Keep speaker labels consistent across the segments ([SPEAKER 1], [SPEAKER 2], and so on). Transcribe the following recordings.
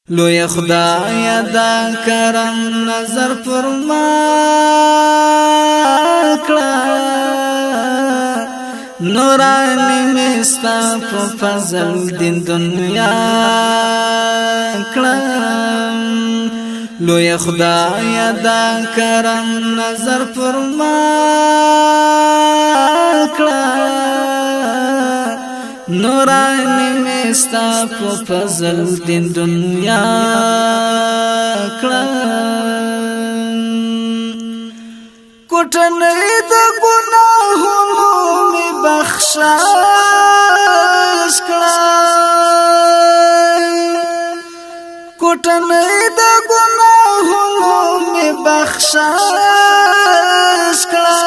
[SPEAKER 1] لوی خدای دا کرم نظر پر ما کړه نورانی مستا په فضل دین دنیا کړه لوی خدای دا کرم نظر پر ما کړه نورانی مستا په فضل دین دنیا کړه کوټنۍ د ګناهونو می بخشش کړه کوټنۍ د ګناهونو می بخشش کړه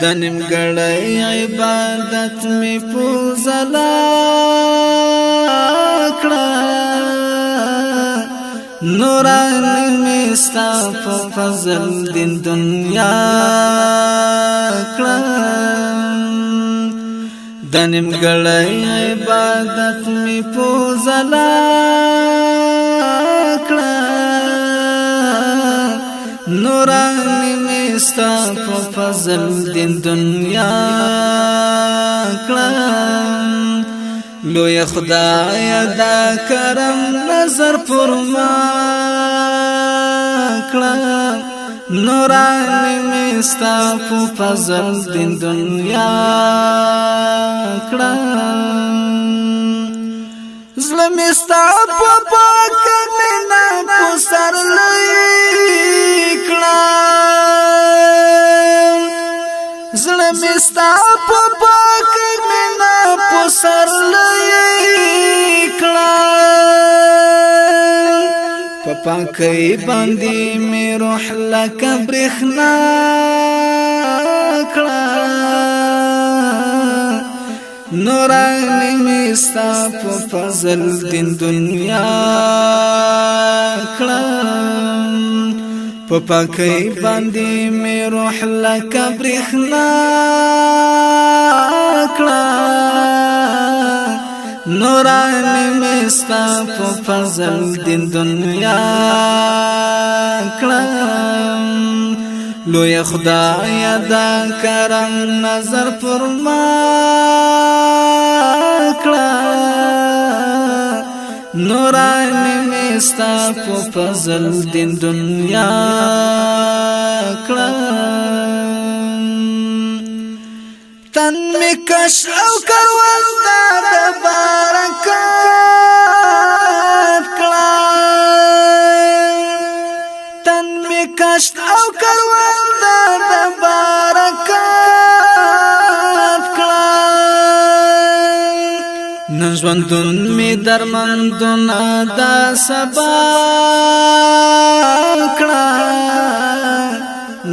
[SPEAKER 1] دنیم ګړی عبادت می پوزلا کړه نورانی می ستا په فضل دین دنیا کړه دنیم ګړی عبادت می پوزلا کړه نورانی می ستا په فضل دین دنیا کړه لوی خدای دا کرم نظر پر ما کړه نورانی می ستا په فضل دین دنیا کړه زړه می ستا په پاک مینا په سر زړه می ستا په پاک مینا په سر لیکړه په پاکۍ باندې می روح لکه برېښنا کړه نورانی می ستا په فضل دین دنیا کړه په پاکۍ باندې می روح لکه برېښنا کړه نورانی می ستا په فضل دین دنیا کړه لوی خدای دا کرم نظر پر ما کړه نورانی می ستا په فضل دین دنیا کړه تن می کش او کول دا برکات کړه تن می کش او کول دا برکات کړه نن ژوندون می درمندون دا سبا کړه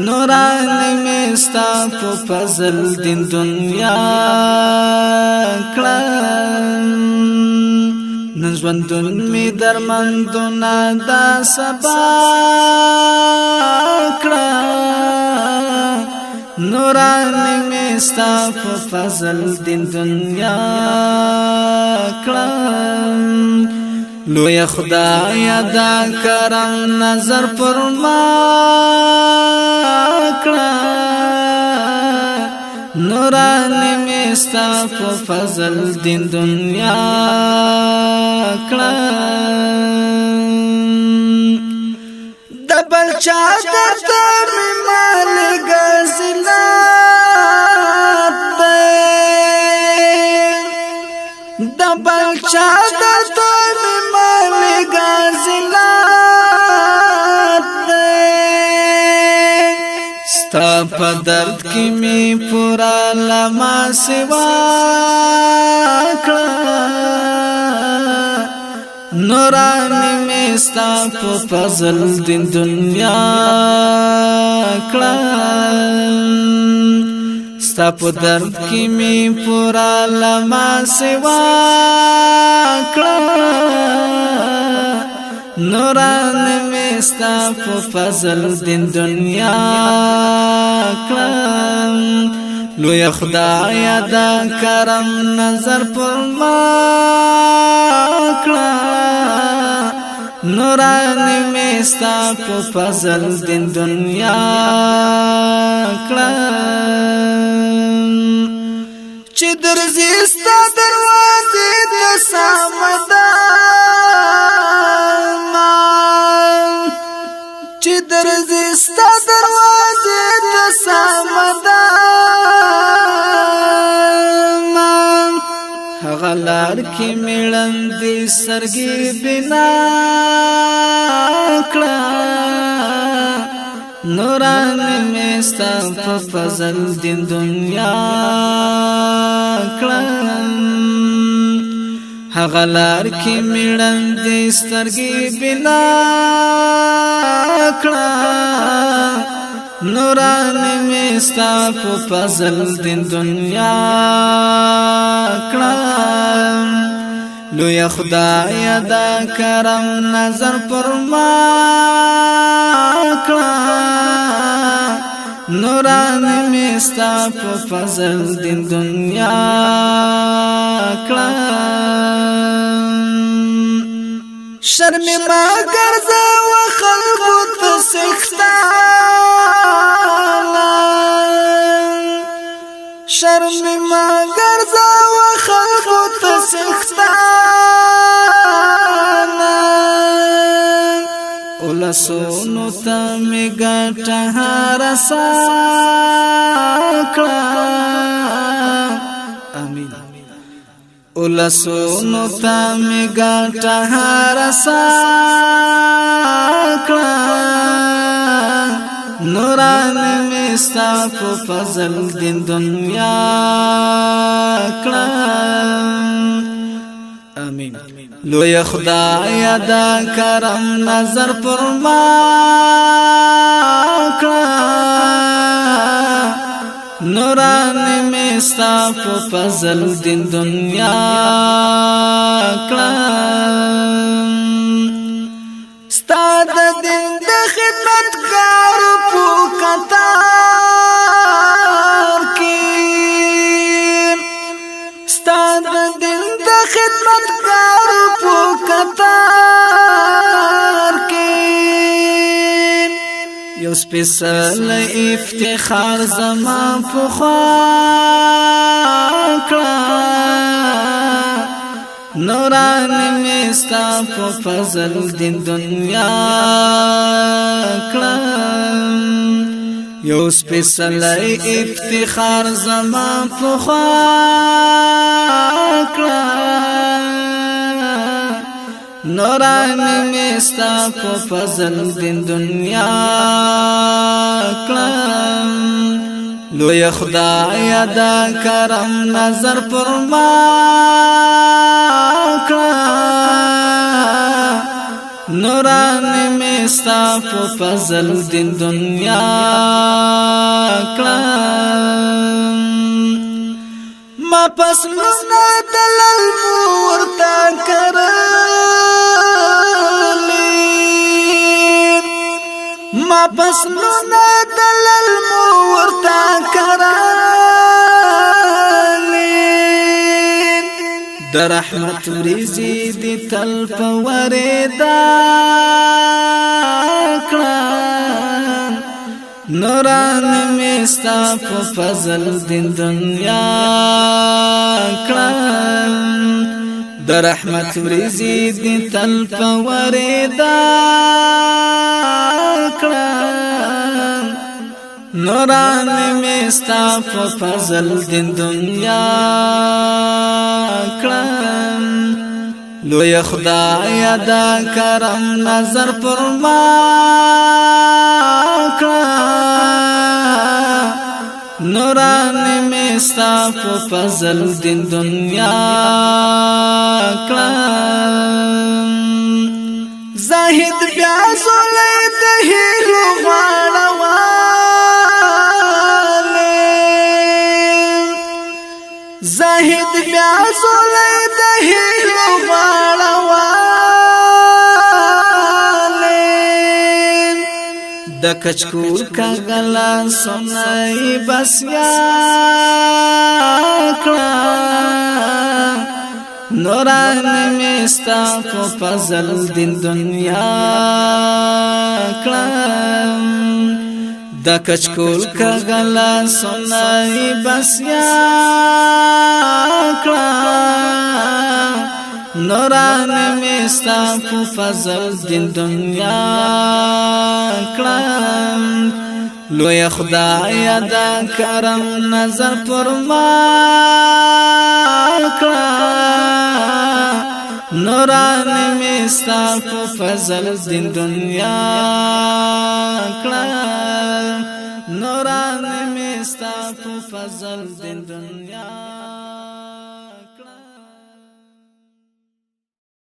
[SPEAKER 1] نورانی می ستا په فضل دین دنیا کړه نن ژوندون می درمندون دا سبا کړه نورانی می ستا په فضل دین دنیا کړه لوی خدای دا کرم نظر پر ما کړه نورانی می ستا په فضل دین دنیا کړه د بل چا درد می مال غزلات د بل چا درد می مال غزلات ستا په درد کی می پورا لما سوا کړه نورانی می ستا په فضل دین دنیا کړه ستا په درد کی می پورا لما سوا کړه نورانی می ستا په فضل دین دنیا کړه لوی خدای دا کرم نظر پر ما کړه نورانی میستا په فضل دین دنیا کړم چې درځي ستا دروازې ته سامدا چې درځي ستا دروازې ته سامدا غلار کی میړندې سرګي بنا کړه نوران میستا په فضل دین دنیا کړه غلار کی میړندې سرګي بنا کړه نوران میستا په فضل دین دنیا کړم لوی خدای دا کرم نظر پر ما کړه نوران میستا په فضل دین دنیا کړم شرم ما ګرځا و خلقو ته سختا شرم ما ګرځا و خلقو ته سختانا ولسونو ته می ګټه رسا کړه امين ولسونو ته می ګټه رسا کړه نوران میستا په فضل دین دنیا کړم امين لوی خدای دا کرم نظر پر ما کړه نوران میستا په فضل دین دنیا کړم ستاد دین د خدمتګار په قطار کې ستاد دین د خدمتګار په قطار کې یو سپیشل افتخار زما په خوا کړه نوران میستا په فضل دین دنیا کړم یو سپیشل افتخار زما په خوا کړه نوران میستا په فضل دین دنیا کړم لوی خدای دا کرم نظر پر ما کړه نوران میستا په فضل دین دنیا کړم ما پس لسنا دلل ورتا کرلی ما پس لسنا دلل ورتا کرلی در رحمت ریزی دی تل پوریدا کړه نوران میستا په فضل دین دنیا کړه در رحمت ریزی دی تل پوریدا کړه نوران میستا په فضل دین دنیا کړم لوی خدای دا کرم نظر پر ما کړه نوران میستا په فضل دین دنیا کړم زاهد بیا زولې د هیلو زاهد بیا زولې د هیلو غړوالې د کچکول کاغلا سنای بس یا کړه نوران میستا په فضل دین دنیا کړم د کچکول کغلا سنای بس یا کړم نوران میستا په فضل دین دنیا کړم لوی خدای دا کرم نظر پر ما کړه نوران میستا په فضل دین دنیا کړه نوران میستا په فضل دین دنیا